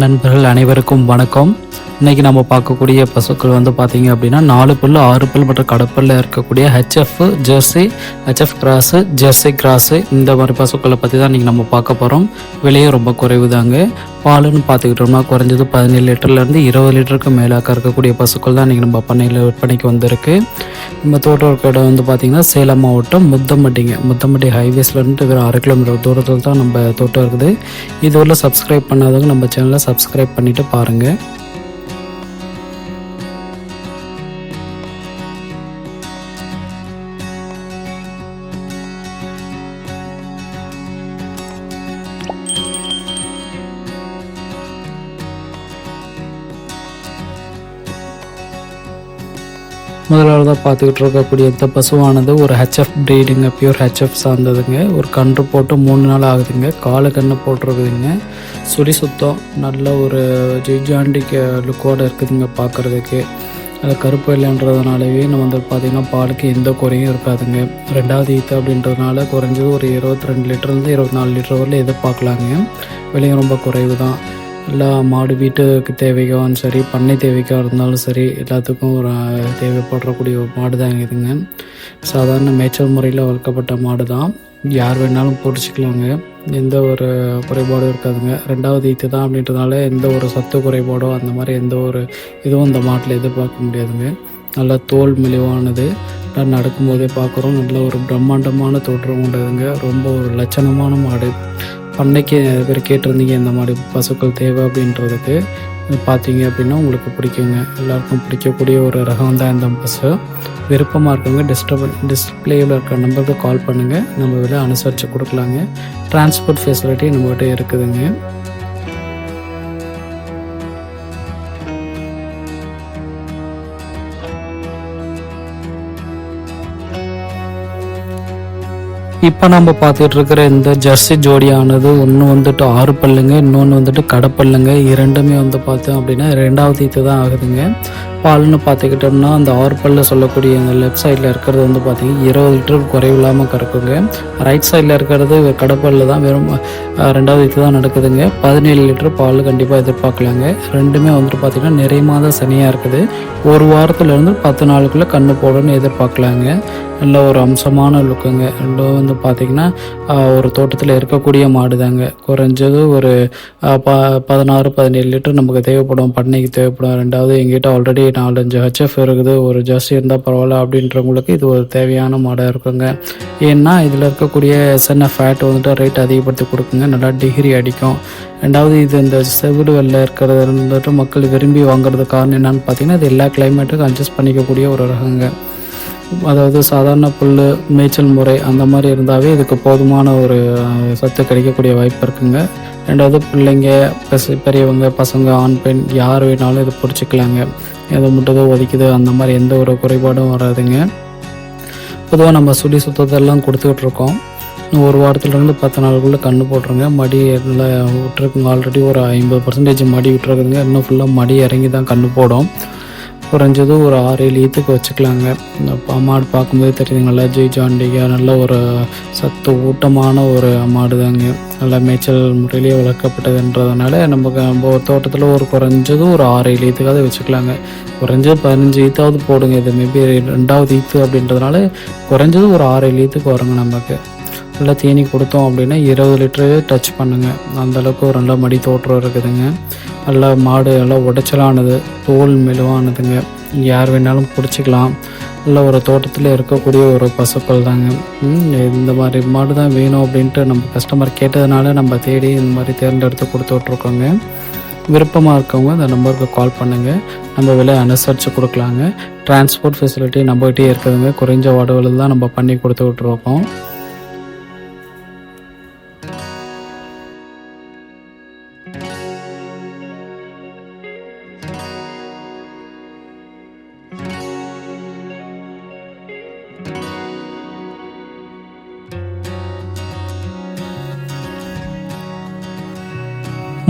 நண்பர்கள் அனைவருக்கும் வணக்கம். இன்றைக்கி நம்ம பார்க்கக்கூடிய பசுக்கள் பார்த்திங்க அப்படின்னா 4 பல் 6 பல் மற்றும் கடப்பல்ல இருக்கக்கூடிய HF jersey, HF cross, jersey cross இந்த மாதிரி பசுக்களை பற்றி தான் இன்றைக்கி நம்ம பார்க்க போகிறோம். விலையும் ரொம்ப குறைவு தாங்க. பாலுன்னு பார்த்துக்கிட்டோம்னா குறைஞ்சது 17 லிட்டர்லேருந்து 20 லிட்டருக்கு மேலாக்க இருக்கக்கூடிய பசுக்கள் தான் இன்றைக்கி நம்ம பண்ணையில் விற்பனைக்கு வந்திருக்கு. நம்ம தோட்டம் இருக்க இடம் பார்த்திங்கன்னா சேலம் மாவட்டம் முத்தம்பட்டி ஹைவேஸ்லேருந்து வெறும் 6 கிலோமீட்டர் தூரத்தில் தான் நம்ம தோட்டம் இருக்குது. இதுவரை சப்ஸ்கிரைப் பண்ணாதவங்க நம்ம சேனலை சப்ஸ்கிரைப் பண்ணிவிட்டு பாருங்கள். முதலாவதாக பார்த்துக்கிட்டு இருக்கக்கூடிய இந்த பசுவானது ஒரு ஹெச்எஃப் ப்ரீடுங்க, பியூர் ஹெச்எஃப் சார்ந்ததுங்க. ஒரு கன்று போட்டு 3 நாள் ஆகுதுங்க. காலு கன்று போட்டிருக்குதுங்க. சுழி சுத்தம் நல்ல ஒரு ஜிஜாண்டிக் லுக்கோடு இருக்குதுங்க பார்க்குறதுக்கு. அது கருப்பு இல்லைன்றதுனாலவே நம்ம பார்த்திங்கன்னா பாலுக்கு எந்த குறையும் இருக்காதுங்க. 2வது ஈத்து அப்படின்றதுனால குறைஞ்சது ஒரு 22 லிட்டர்லேருந்து 24 லிட்டர் வரல எதிர்பார்க்கலாங்க. விலையும் ரொம்ப குறைவு தான். எல்லா மாடு வீட்டுக்கு தேவைக்கும் சரி, பண்ணை தேவைக்காக இருந்தாலும் சரி, எல்லாத்துக்கும் ஒரு தேவைப்படக்கூடிய ஒரு மாடு தான் இதுங்க. சாதாரண மேய்ச்சல் முறையில் வளர்க்கப்பட்ட மாடு தான். யார் வேணாலும் பிடிச்சிக்கலாங்க. எந்த ஒரு குறைபாடும் இருக்காதுங்க. 2வது ஈத்து தான் அப்படின்றதுனால எந்த ஒரு சத்து குறைபாடோ அந்த மாதிரி எந்த ஒரு இதுவும் இந்த மாட்டில் எதிர்பார்க்க முடியாதுங்க. நல்லா தோல் மெலிவானது. நடக்கும்போதே பார்க்குறோம். நல்ல ஒரு பிரம்மாண்டமான தோற்றம் கொண்டதுங்க. ரொம்ப ஒரு லட்சணமான மாடு. பண்ணைக்கு நிறைய பேர் கேட்டிருந்தீங்க இந்த மாதிரி பசுக்கள் தேவை அப்படின்றதுக்கு. பார்த்தீங்க அப்படின்னா உங்களுக்கு பிடிக்குங்க. எல்லாருக்கும் பிடிக்கக்கூடிய ஒரு ரகம் தான் இந்த பசு. விருப்பமாக இருக்கவங்க டிஸ்பிளேயில் இருக்கிற நம்பருக்கு கால் பண்ணுங்கள். நம்ம விலை அனுசரித்து கொடுக்கலாங்க. டிரான்ஸ்போர்ட் ஃபெசிலிட்டி நம்மகிட்ட இருக்குதுங்க. இப்போ நம்ம பார்த்துட்டு இருக்கிற இந்த ஜெர்சி ஜோடியானது ஒன்று 6 பல்லுங்க, இன்னொன்று கடப்பல்லுங்க. இரண்டுமே பார்த்தோம் அப்படின்னா 2வது ஈத்து தான் ஆகுதுங்க. பால்னு பார்த்துக்கிட்டோம்னா அந்த 6 பல்ல சொல்லக்கூடிய இந்த லெஃப்ட் சைடில் இருக்கிறது பார்த்தீங்கன்னா 20 லிட்டருக்கு குறைவில்லாமல் கறக்குங்க. ரைட் சைடில் இருக்கிறது கடப்பல்ல தான் வெறும் 2வது ஈத்து தான் நடக்குதுங்க. 17 லிட்டர் பால் கண்டிப்பாக எதிர்பார்க்கலாங்க. ரெண்டுமே பார்த்திங்கன்னா நிறைய மாத சனியாக இருக்குது. ஒரு வாரத்துலேருந்து 10 நாளுக்குள்ளே கன்று போடணும்னு எதிர்பார்க்கலாங்க. நல்ல ஒரு அம்சமான லுக்குங்க. ரெண்டும் பார்த்திங்கன்னா ஒரு தோட்டத்தில் இருக்கக்கூடிய மாடு தாங்க. குறைஞ்சது ஒரு 16-17 லிட்டர் நமக்கு தேவைப்படும், பண்ணைக்கு தேவைப்படும். 2வது எங்கிட்ட ஆல்ரெடி 4-5 ஹெச்எஃப் இருக்குது. ஒரு ஜெர்சி இருந்தால் பரவாயில்ல அப்படின்றவங்களுக்கு இது ஒரு தேவையான மாடாக இருக்குங்க. ஏன்னா இதில் இருக்கக்கூடிய எஸ்என்எஃப் ஃபேட் ரேட் அதிகப்படுத்தி கொடுக்குங்க. நல்லா டிகிரி அடிக்கும். 2வது இது இந்த செவிடு வெள்ளை இருக்கிறது மக்கள் விரும்பி வாங்குறது காரணம் என்னன்னு பார்த்தீங்கன்னா இது எல்லா கிளைமேட்டுக்கும் அட்ஜஸ்ட் பண்ணிக்கக்கூடிய ஒரு ரகங்க. அதாவது சாதாரண புல் மேய்ச்சல் முறை அந்த மாதிரி இருந்தாவே இதுக்கு போதுமான ஒரு சத்து கிடைக்கக்கூடிய வாய்ப்பு இருக்குங்க. 2வது பிள்ளைங்க, பெரியவங்க, பசங்க, ஆண் பெண் யார் வேணாலும் இதை பிடிச்சிக்கலாங்க. எதை முட்டதோ ஒதுக்குது அந்த மாதிரி எந்த ஒரு குறைபாடும் வராதுங்க. பொதுவாக நம்ம சுழி சுத்தத்தெல்லாம் கொடுத்துக்கிட்டு இருக்கோம். ஒரு வாரத்துலேருந்து 10 நாளுக்குள்ளே கன்று போட்டுருங்க. மடி நல்லா விட்டுருக்குங்க. ஆல்ரெடி ஒரு 50% மடி விட்டுருக்குதுங்க. இன்னும் ஃபுல்லாக மடி இறங்கி தான் கன்று போடும். குறைஞ்சது ஒரு 6-7 ஈத்துக்கு வச்சுக்கலாங்க. இந்த மாடு பார்க்கும்போது தெரியுதுங்க. நல்லா ஜாண்டிகா நல்ல ஒரு சத்து ஊட்டமான ஒரு மாடு தாங்க. நல்லா மேய்ச்சல் முறையிலேயே வளர்க்கப்பட்டதுன்றதுனால நம்ம தோட்டத்தில் ஒரு குறைஞ்சது ஒரு 6-7 ஈத்துக்காவது வச்சுக்கலாங்க. குறைஞ்சது 15 ஈத்தாவது போடுங்க. இது மேபி 2வது ஈத்து அப்படின்றதுனால குறைஞ்சது ஒரு 6-7 ஈத்துக்கு வருங்க. நமக்கு நல்லா தீனி கொடுத்தோம் அப்படின்னா 20 லிட்டரு டச் பண்ணுங்க. அந்தளவுக்கு ஒரு நல்ல மடி தோற்றம் இருக்குதுங்க. நல்லா மாடு நல்லா உடைச்சலானது, தோல் மெலுவானதுங்க. யார் வேணாலும் பிடிச்சிக்கலாம். நல்ல ஒரு தோட்டத்தில் இருக்கக்கூடிய ஒரு பசுக்கள் தாங்க. இந்த மாதிரி மாடு தான் வேணும் அப்படின்ட்டு நம்ம கஸ்டமர் கேட்டதுனால நம்ம தேடி இந்த மாதிரி தேர்ந்தெடுத்து கொடுத்துட்ருக்கோங்க. விருப்பமாக இருக்கவங்க இந்த நம்பருக்கு கால் பண்ணுங்கள். நம்ம விலை அனுசரித்து கொடுக்கலாங்க. டிரான்ஸ்போர்ட் ஃபெசிலிட்டி நம்மகிட்டே இருக்குதுங்க. குறைஞ்ச வாடகையில் தான் நம்ம பண்ணி கொடுத்துட்ருக்கோம்.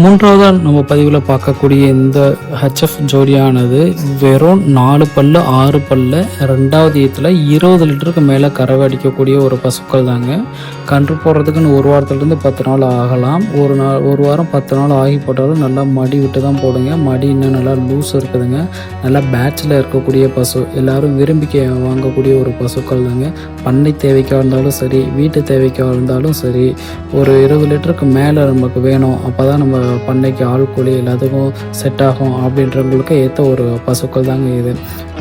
மூன்றாவதாக நம்ம பதிவில் பார்க்கக்கூடிய இந்த ஹெச்எஃப் ஜோடியானது வெறும் 4 பல்லு 6 பல்லு 2வது ஈத்தில் 20 லிட்டருக்கு மேலே கறவை அடிக்கக்கூடிய ஒரு பசுக்கள் தாங்க. கன்று போடுறதுக்குன்னு ஒரு வாரத்துலேருந்து 10 நாள் ஆகலாம். ஒரு வாரம் 10 நாள் ஆகி போட்டாலும் நல்லா மடி விட்டு தான் போடுங்க. மடி இன்னும் நல்லா லூஸ் இருக்குதுங்க. நல்லா பேட்சில் இருக்கக்கூடிய பசு, எல்லோரும் விரும்பி வாங்கக்கூடிய ஒரு பசுக்கள் தாங்க. பண்ணை தேவைக்காக இருந்தாலும் சரி, வீட்டு தேவைக்காக இருந்தாலும் சரி, ஒரு 20 லிட்டருக்கு மேலே நமக்கு வேணும், அப்போ தான் நம்ம பண்ணைக்கு ஆள் கூலி எல்லாத்துக்கும் செட் ஆகும் அப்படின்றவங்களுக்கு ஏற்ற ஒரு பசுக்கள் தாங்க இது.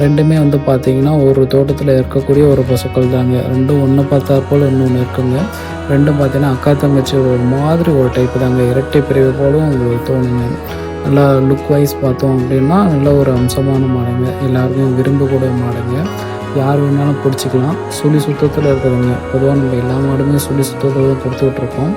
ரெண்டுமே பார்த்திங்கன்னா ஒரு தோட்டத்தில் இருக்கக்கூடிய ஒரு பசுக்கள் தாங்க. ரெண்டும் ஒன்று பார்த்தா போல் இன்னொன்று இருக்குங்க. ரெண்டும் பார்த்திங்கன்னா அக்கா தங்கச்சி ஒரு மாதிரி ஒரு டைப்பு தாங்க. இரட்டை பிரிவு போலும் உங்களுக்கு தோணுங்க. நல்லா லுக் வைஸ் பார்த்தோம் அப்படின்னா நல்ல ஒரு அம்சமான மாடுங்க. எல்லாருக்கும் விரும்பக்கூடிய மாடுங்க. யார் வேணாலும் பிடிச்சிக்கலாம். சுழி சுத்தத்தில் இருக்குதுங்க. பொதுவாக நம்ம எல்லா மாடுமே சுழி சுத்தத்தில் தான் கொடுத்துட்ருக்கோம்.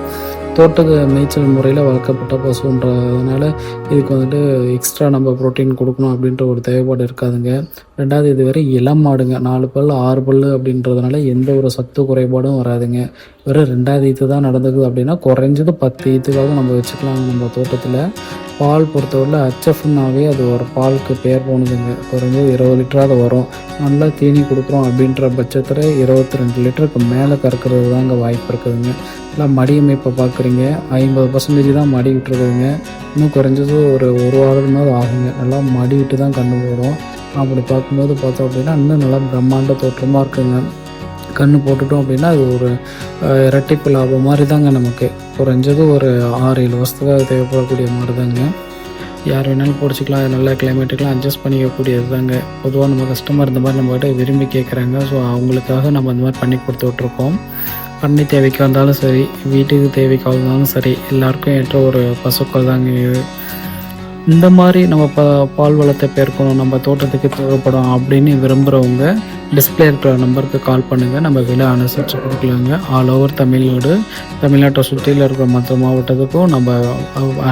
தோட்டத்து மேய்ச்சல் முறையில் வளர்க்கப்பட்ட பசுன்றதுனால இதுக்கு எக்ஸ்ட்ரா நம்ம ப்ரோட்டீன் கொடுக்கணும் அப்படின்ற ஒரு தேவைப்பாடு இருக்காதுங்க. ரெண்டாவது இது வரை இளம் மாடுங்க. 4 பல் 6 பல் அப்படின்றதுனால எந்த ஒரு சத்து குறைபாடும் வராதுங்க. வெறும் 2வது ஈத்து தான் நடந்துக்குது அப்படின்னா குறைஞ்சது 10 ஈத்துக்காக நம்ம வச்சுக்கலாங்க நம்ம தோட்டத்தில். பால் பொறுத்தவரையில் ஹெச்எஃப்னாவே அது ஒரு பாலுக்கு பேர் போனதுங்க. குறைஞ்சது 20 லிட்டராக வரும். நல்லா தீனி கொடுக்குறோம் அப்படின்ற பட்சத்தில் 22 லிட்டருக்கு மேலே கறக்கிறது தாங்க வாய்ப்பு இருக்குதுங்க. எல்லாம் மடி அமைப்பை பார்க்குறீங்க, 50% தான் மடி விட்டுருக்குதுங்க. இன்னும் குறைஞ்சது ஒரு வாரமாவது ஆகுங்க. நல்லா மடி விட்டு தான் கண்ணு போடும். அப்படி பார்க்கும்போது பார்த்தோம் அப்படின்னா இன்னும் நல்லா பிரம்மாண்ட தோற்றமாக இருக்குங்க. கன்று போட்டுட்டோம் அப்படின்னா அது ஒரு இரட்டிப்பு லாபம் மாதிரி தாங்க. நமக்கு குறைஞ்சது ஒரு 6-7 வருஷத்துக்காக தேவைப்படக்கூடிய மாதிரி தாங்க. யார் வேணாலும் பிடிச்சிக்கலாம். அது நல்ல கிளைமேட்டுக்கெலாம் அட்ஜஸ்ட் பண்ணிக்கக்கூடியது தாங்க. பொதுவாக நம்ம கஸ்டமர் இந்த மாதிரி நம்மகிட்ட விரும்பி கேட்குறாங்க. ஸோ அவங்களுக்காக நம்ம இந்த மாதிரி பண்ணி கொடுத்துட்ருக்கோம். பண்ணை தேவைக்கு வந்தாலும் சரி, வீட்டுக்கு தேவைக்கு வந்தாலும் சரி, எல்லாருக்கும் ஏற்ற ஒரு பசுக்கள் தாங்க இது. இந்த மாதிரி நம்ம பால் வளத்தை பெருக்கணும், நம்ம தோட்டத்துக்கு தேவைப்படும் அப்படின்னு விரும்புகிறவங்க டிஸ்பிளே இருக்கிற நம்பருக்கு கால் பண்ணுங்கள். நம்ம விலை அனுசரித்து கொடுக்கலாங்க. ஆல் ஓவர் தமிழ்நாட்டை சுற்றியில் இருக்கிற மற்ற மாவட்டத்துக்கும் நம்ம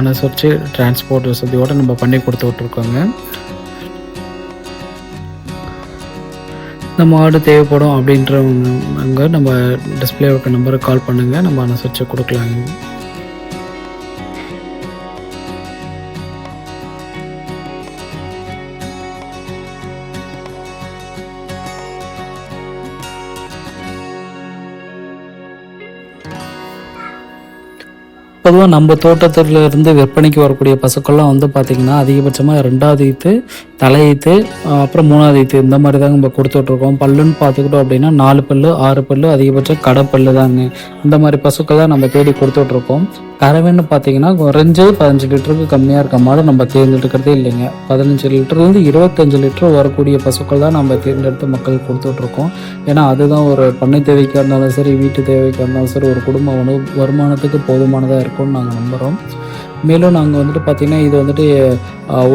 அனுசரித்து டிரான்ஸ்போர்ட் வசதியோடு நம்ம பண்ணி கொடுத்துட்ருக்கோங்க. நம்ம ஆடு தேவைப்படும் அப்படின்றவங்க நம்ம டிஸ்பிளே இருக்கிற நம்பருக்கு கால் பண்ணுங்கள். நம்ம அனுசரித்து கொடுக்கலாங்க. பொதுவாக நம்ம தோட்டத்தில் இருந்து விற்பனைக்கு வரக்கூடிய பசுக்கள்லாம் பார்த்திங்கன்னா அதிகபட்சமாக 2வது ஈத்து, தலை ஈத்து, அப்புறம் 3வது ஈத்து இந்த மாதிரி தாங்க நம்ம கொடுத்துட்ருக்கோம். பல்லுன்னு பார்த்துக்கிட்டோம் அப்படின்னா 4 பல்லு 6 பல்லு அதிகபட்சம் கடப்பல்லு தாங்க. இந்த மாதிரி பசுக்கள் தான் நம்ம தேடி கொடுத்துட்ருக்கோம். கறவைன்னு பார்த்தீங்கன்னா குறைஞ்சது 15 லிட்டருக்கு கம்மியாக இருக்க மாடு நம்ம தேர்ந்தெடுக்கிறதே இல்லைங்க. 15 லிட்டர்லேருந்து 25 லிட்டர் வரக்கூடிய பசுக்கள் தான் நம்ம தேர்ந்தெடுத்து மக்கள் கொடுத்துட்ருக்கோம். ஏன்னா அதுதான் ஒரு பண்ணை தேவைக்காக இருந்தாலும் சரி, வீட்டு தேவைக்காக இருந்தாலும் சரி, ஒரு குடும்ப வருமானத்துக்கு போதுமானதாக இருக்கும்னு நாங்கள் நம்புகிறோம். மேலும் நாங்கள் பார்த்திங்கன்னா இது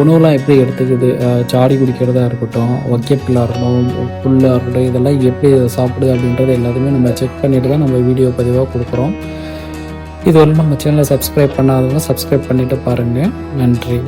உணவுலாம் எப்படி எடுத்துக்குது, சாடி குடிக்கிறதா இருக்கட்டும், வைக்கப்புல்லாக இருக்கட்டும், புல்லாக இருக்கட்டும், இதெல்லாம் எப்படி சாப்பிடுது அப்படின்றது எல்லாத்தையுமே நம்ம செக் பண்ணிட்டு தான் நம்ம வீடியோ பதிவாக கொடுக்குறோம். இதுவரை நம்ம சேனலை சப்ஸ்கிரைப் பண்ணாதவங்க சப்ஸ்கிரைப் பண்ணிவிட்டு பாருங்கள். நன்றி.